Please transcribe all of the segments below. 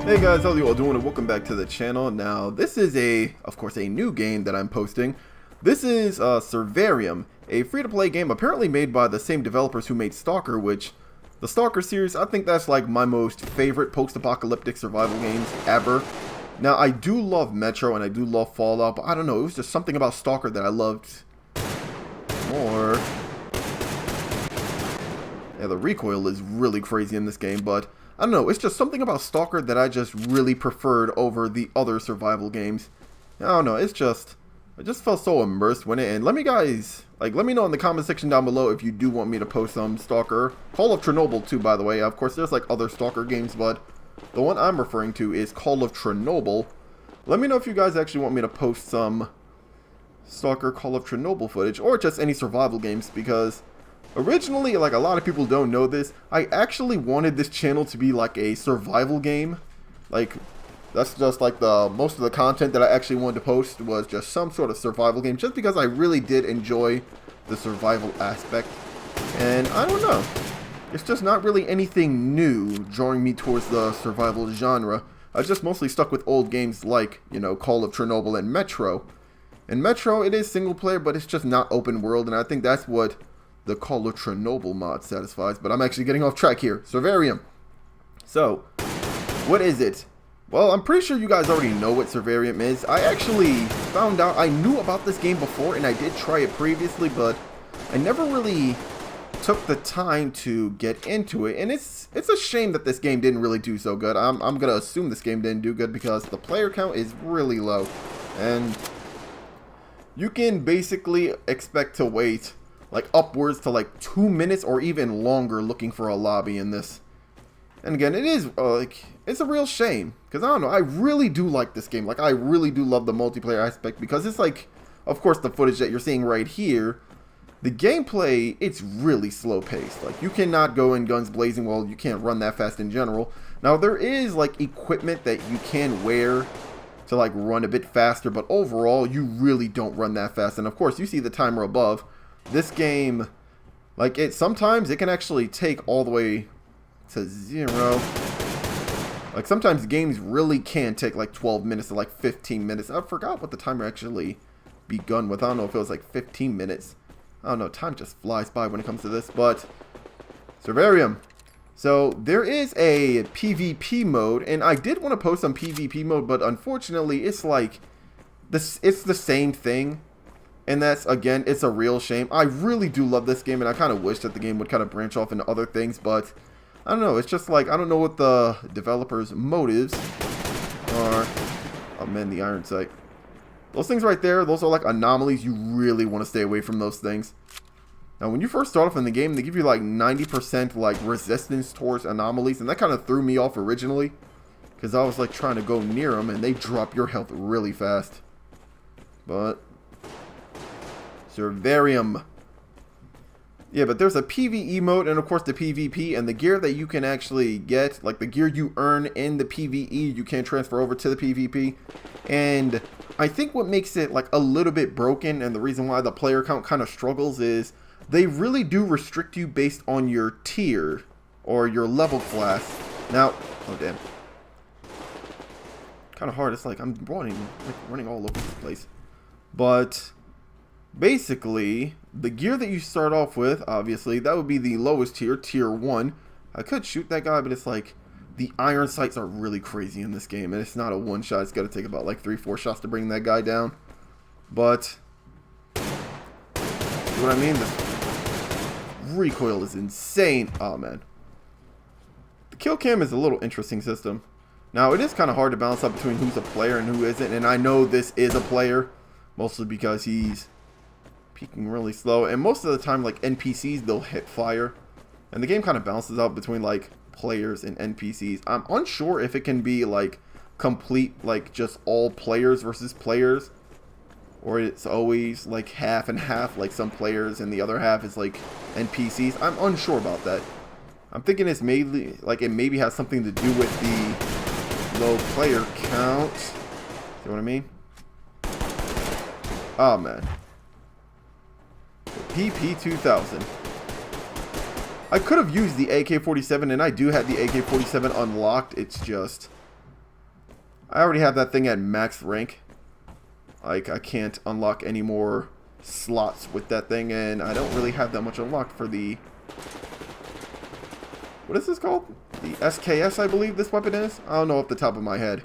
Hey guys, how's you all doing, and welcome back to the channel. Now, this is of course, a new game that I'm posting. This is Survarium, a free-to-play game apparently made by the same developers who made Stalker, which, the Stalker series, I think that's like my most favorite post-apocalyptic survival games ever. Now, I do love Metro and I do love Fallout, but I don't know, it was just something about Stalker that I loved more. Yeah, the recoil is really crazy in this game, but I don't know, it's just something about Stalker that I just really preferred over the other survival games. I don't know, I just felt so immersed when and let me know in the comment section down below if you do want me to post some Stalker. Call of Chernobyl too, by the way. Of course, there's like other Stalker games, but the one I'm referring to is Call of Chernobyl. Let me know if you guys actually want me to post some Stalker Call of Chernobyl footage, or just any survival games, because originally, like a lot of people don't know this, I actually wanted this channel to be like a survival game. Like, that's just like most of the content that I actually wanted to post was just some sort of survival game, just because I really did enjoy the survival aspect. And I don't know, it's just not really anything new drawing me towards the survival genre. I just mostly stuck with old games like, you know, Call of Chernobyl and Metro. In Metro, it is single player, but it's just not open world, and I think that's what the Call of Chernobyl mod satisfies. But I'm actually getting off track here. Survarium. So, what is it? Well, I'm pretty sure you guys already know what Survarium is. I actually found out, I knew about this game before, and I did try it previously, but I never really took the time to get into it. And it's a shame that this game didn't really do so good. I'm going to assume this game didn't do good because the player count is really low. And you can basically expect to wait like upwards to like 2 minutes or even longer looking for a lobby in this. And again, it is it's a real shame, because I don't know, I really do like this game. Like, I really do love the multiplayer aspect, because it's like, of course, the footage that you're seeing right here, the gameplay, it's really slow paced. Like, you cannot go in guns blazing. Well, you can't run that fast in general. Now, there is like equipment that you can wear to like run a bit faster, but overall you really don't run that fast. And of course, you see the timer above. This game, like, sometimes it can actually take all the way to 0. Like, sometimes games really can take like 12 minutes to like 15 minutes. I forgot what the timer actually begun with. I don't know if it was like 15 minutes. I don't know, time just flies by when it comes to this. But Survarium. So there is a PvP mode, and I did want to post some PvP mode, but unfortunately it's like this, it's the same thing. And that's, again, it's a real shame. I really do love this game, and I kind of wish that the game would kind of branch off into other things, but I don't know. It's just like, I don't know what the developers' motives are. Oh man, the iron sight. Those things right there, those are like anomalies. You really want to stay away from those things. Now, when you first start off in the game, they give you like 90% like resistance towards anomalies, and that kind of threw me off originally, because I was like trying to go near them, and they drop your health really fast. But Survarium. Yeah, but there's a PvE mode, and of course the PvP, and the gear that you can actually get, like the gear you earn in the PvE, you can transfer over to the PvP. And I think what makes it like a little bit broken, and the reason why the player count kind of struggles, is they really do restrict you based on your tier or your level class. Now, oh damn, kind of hard. It's like I'm running all over the place. But basically, the gear that you start off with, obviously, that would be the lowest tier, tier 1. I could shoot that guy, but it's like, the iron sights are really crazy in this game, and it's not a one shot. It's got to take about like 3-4 shots to bring that guy down. But, see what I mean? The recoil is insane. Oh man. The kill cam is a little interesting system. Now, it is kind of hard to balance out between who's a player and who isn't, and I know this is a player, mostly because he's peeking really slow, and most of the time, like, NPCs, they'll hit fire, and the game kind of balances out between like players and NPCs. I'm unsure if it can be like complete, like just all players versus players, or it's always like half and half, like some players and the other half is like NPCs. I'm unsure about that. I'm thinking it's mainly like it maybe has something to do with the low player count. See what I mean? Oh man. PP2000. I could have used the AK-47, and I do have the AK-47 unlocked. It's just I already have that thing at max rank. Like, I can't unlock any more slots with that thing, and I don't really have that much unlocked for the... What is this called? The SKS, I believe this weapon is? I don't know off the top of my head.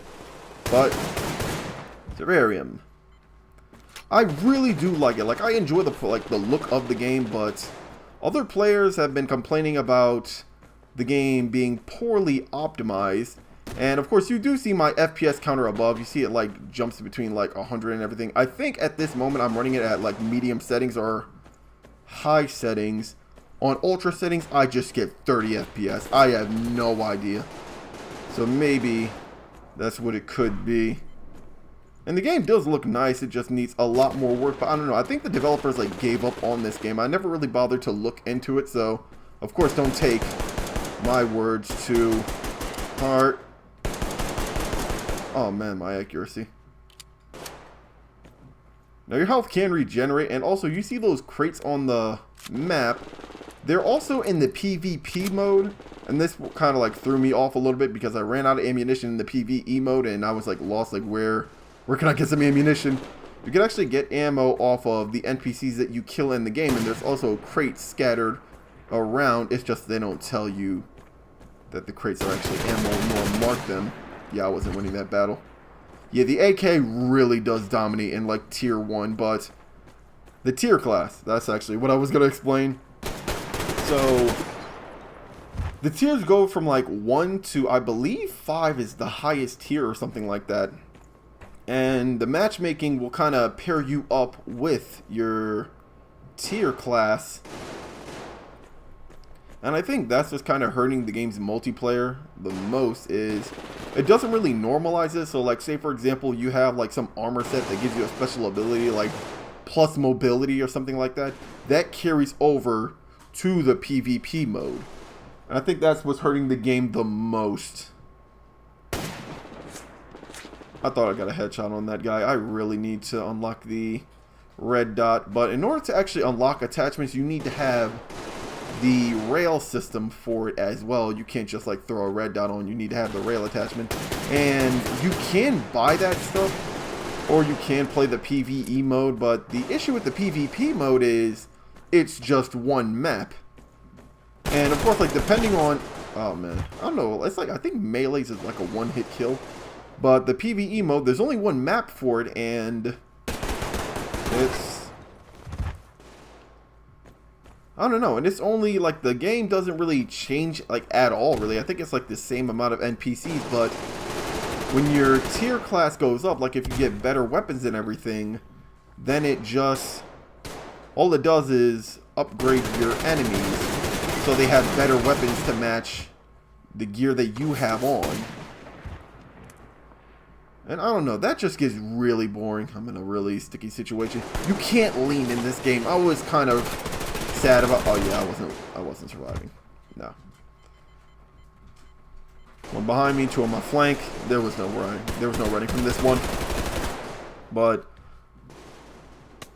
But, Survarium. I really do like it. Like, I enjoy the look of the game, but other players have been complaining about the game being poorly optimized. And of course, you do see my FPS counter above. You see it like jumps between like 100 and everything. I think at this moment I'm running it at like medium settings or high settings. On ultra settings, I just get 30 FPS. I have no idea. So maybe that's what it could be. And the game does look nice. It just needs a lot more work. But I don't know. I think the developers like gave up on this game. I never really bothered to look into it. So of course, don't take my words to heart. Oh man, my accuracy. Now your health can regenerate, and also you see those crates on the map. They're also in the PvP mode, and this kind of like threw me off a little bit because I ran out of ammunition in the PvE mode, and I was like lost, like where can I get some ammunition? You can actually get ammo off of the NPCs that you kill in the game, and there's also crates scattered around. It's just they don't tell you that the crates are actually ammo nor mark them. Yeah, I wasn't winning that battle. Yeah, the AK really does dominate in like tier 1, but the tier class, that's actually what I was going to explain. So the tiers go from like 1 to I believe 5 is the highest tier or something like that. And the matchmaking will kind of pair you up with your tier class. And I think that's what's kind of hurting the game's multiplayer the most is it doesn't really normalize it. So like say for example you have like some armor set that gives you a special ability like plus mobility or something like that. That carries over to the PvP mode. And I think that's what's hurting the game the most. I thought I got a headshot on that guy. I really need to unlock the red dot. But in order to actually unlock attachments, you need to have the rail system for it as well. You can't just like throw a red dot on. You need to have the rail attachment. And you can buy that stuff, or you can play the PvE mode. But the issue with the PvP mode is it's just one map. And of course, like depending on... Oh man, I don't know. It's like, I think Melee's is like a one-hit kill. But the PvE mode, there's only one map for it, and it's... I don't know, and it's only, like, the game doesn't really change, like, at all, really. I think it's, like, the same amount of NPCs, but when your tier class goes up, like, if you get better weapons and everything, then it just... All it does is upgrade your enemies so they have better weapons to match the gear that you have on. And I don't know, that just gets really boring. I'm in a really sticky situation. You can't lean in this game. I was kind of sad about... Oh yeah, I wasn't surviving. No. One behind me, two on my flank. There was no running from this one. But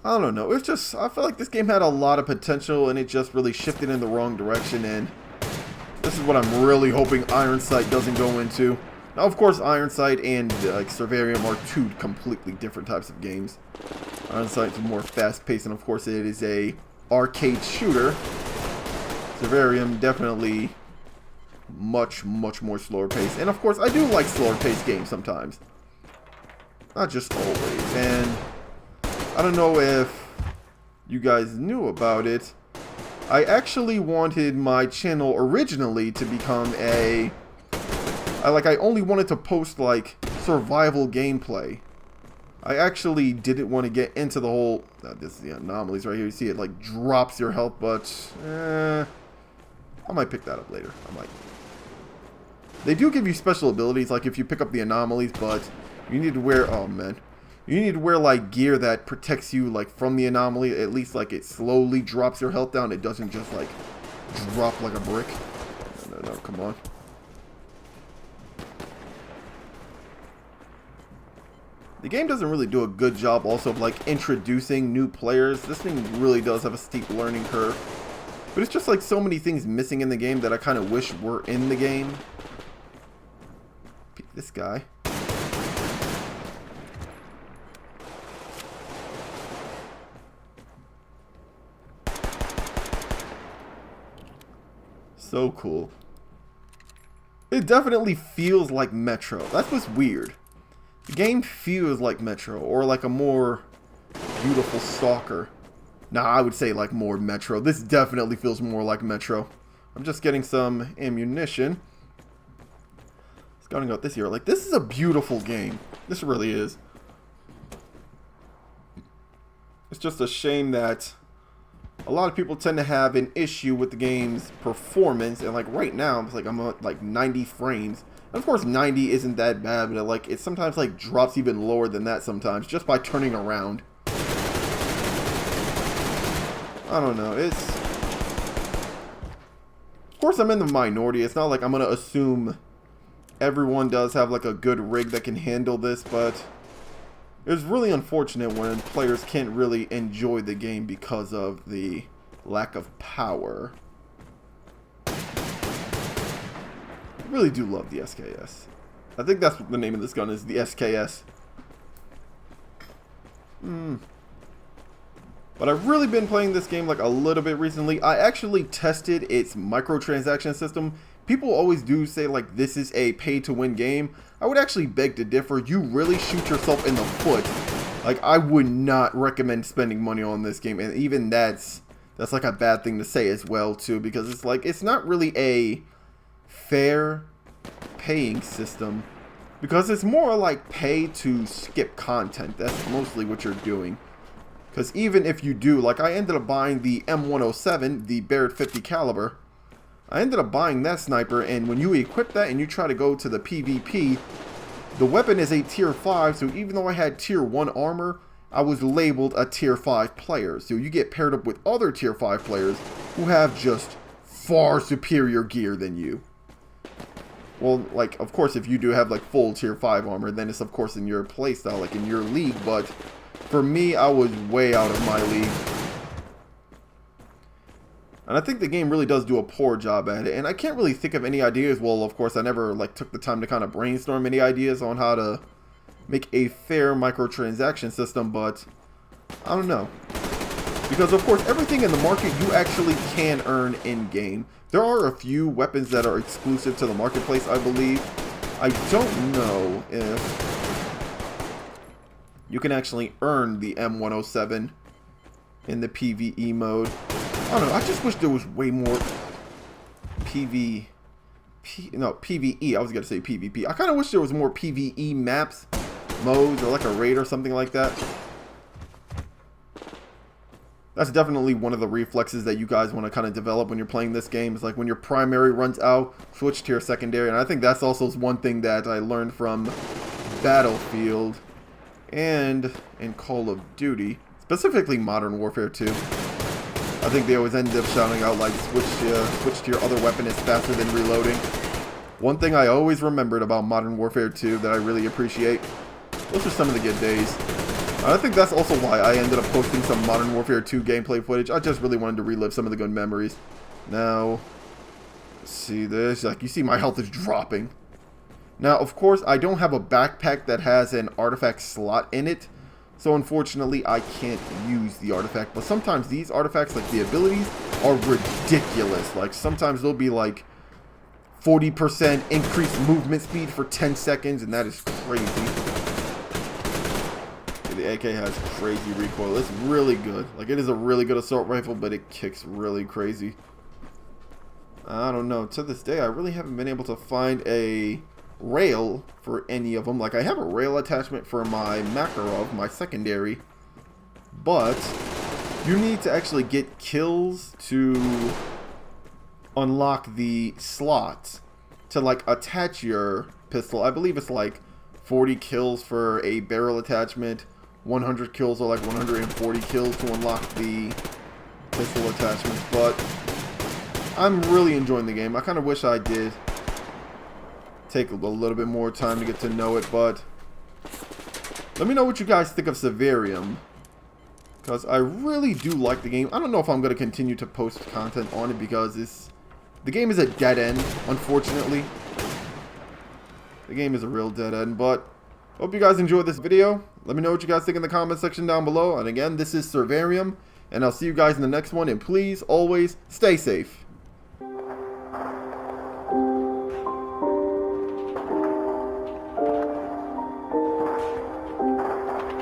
I don't know. It's just, I feel like this game had a lot of potential and it just really shifted in the wrong direction, and this is what I'm really hoping Iron Sight doesn't go into. Now, of course, Iron Sight and like Survarium are two completely different types of games. Iron Sight's more fast-paced, and of course, it is a arcade shooter. Survarium definitely much more slower paced, and of course, I do like slower paced games sometimes, not just always. And I don't know if you guys knew about it. I actually wanted my channel originally to become a... I only wanted to post, like, survival gameplay. I actually didn't want to get into the whole... this is the anomalies right here. You see it, like, drops your health, but... I might pick that up later. I might. They do give you special abilities, like, if you pick up the anomalies, but you need to wear... Oh, man. You need to wear, like, gear that protects you, like, from the anomaly. At least, like, it slowly drops your health down. It doesn't just, like, drop like a brick. No, come on. The game doesn't really do a good job also of like introducing new players. This thing really does have a steep learning curve. But it's just like so many things missing in the game that I kind of wish were in the game. This guy. So cool. It definitely feels like Metro. That's what's weird. The game feels like Metro, or like a more beautiful Stalker. Nah, I would say like more Metro. This definitely feels more like Metro. I'm just getting some ammunition. Scouting out this here. Like, this is a beautiful game. This really is. It's just a shame that a lot of people tend to have an issue with the game's performance. And like right now, it's like I'm at like 90 frames. And of course 90 isn't that bad, but it sometimes like drops even lower than that sometimes just by turning around. I don't know. It's... Of course I'm in the minority. It's not like I'm going to assume everyone does have like a good rig that can handle this, but it's really unfortunate when players can't really enjoy the game because of the lack of power. I really do love the SKS. I think that's what the name of this gun is, the SKS. But I've really been playing this game like a little bit recently. I actually tested its microtransaction system. People always do say like this is a pay-to-win game. I would actually beg to differ. You really shoot yourself in the foot. Like, I would not recommend spending money on this game, and even that's like a bad thing to say as well too, because it's like it's not really a fair paying system, because it's more like pay to skip content. That's mostly what you're doing. Because even if you do, like I ended up buying the M107, the Barrett 50 caliber. I ended up buying that sniper, and when you equip that and you try to go to the PvP, the weapon is a tier 5, so even though I had tier 1 armor, I was labeled a tier 5 player. So you get paired up with other tier 5 players who have just far superior gear than you. Well, like, of course, if you do have like full tier 5 armor, then it's of course in your playstyle, like in your league, but for me, I was way out of my league. And I think the game really does do a poor job at it. And I can't really think of any ideas. Well, of course, I never like took the time to kind of brainstorm any ideas on how to make a fair microtransaction system. But I don't know. Because, of course, everything in the market you actually can earn in-game. There are a few weapons that are exclusive to the marketplace, I believe. I don't know if you can actually earn the M107 in the PvE mode. I don't know, I just wish there was way more PvE, I was gonna say PvP. I kind of wish there was more PvE maps, modes, or like a raid or something like that. That's definitely one of the reflexes that you guys want to kind of develop when you're playing this game. Is like when your primary runs out, switch to your secondary. And I think that's also one thing that I learned from Battlefield and in Call of Duty, specifically Modern Warfare 2. I think they always end up shouting out like switch to your other weapon is faster than reloading. One thing I always remembered about Modern Warfare 2 that I really appreciate, those are some of the good days. I think that's also why I ended up posting some Modern Warfare 2 gameplay footage. I just really wanted to relive some of the good memories. Now, let's see this. Like, you see my health is dropping. Now, of course, I don't have a backpack that has an artifact slot in it. So unfortunately, I can't use the artifact. But sometimes these artifacts, like the abilities, are ridiculous. Like sometimes they'll be like 40% increased movement speed for 10 seconds. And that is crazy. The AK has crazy recoil. It's really good. Like it is a really good assault rifle, but it kicks really crazy. I don't know. To this day, I really haven't been able to find a rail for any of them. Like I have a rail attachment for my Makarov, my secondary, but you need to actually get kills to unlock the slots to like attach your pistol. I believe it's like 40 kills for a barrel attachment, 100 kills or like 140 kills to unlock the pistol attachments. But I'm really enjoying the game. I kind of wish I did take a little bit more time to get to know it, but let me know what you guys think of Survarium, because I really do like the game. I don't know if I'm going to continue to post content on it because the game is a dead end, unfortunately. The game is a real dead end, but hope you guys enjoyed this video. Let me know what you guys think in the comment section down below. And again, this is Survarium, and I'll see you guys in the next one, and please always stay safe.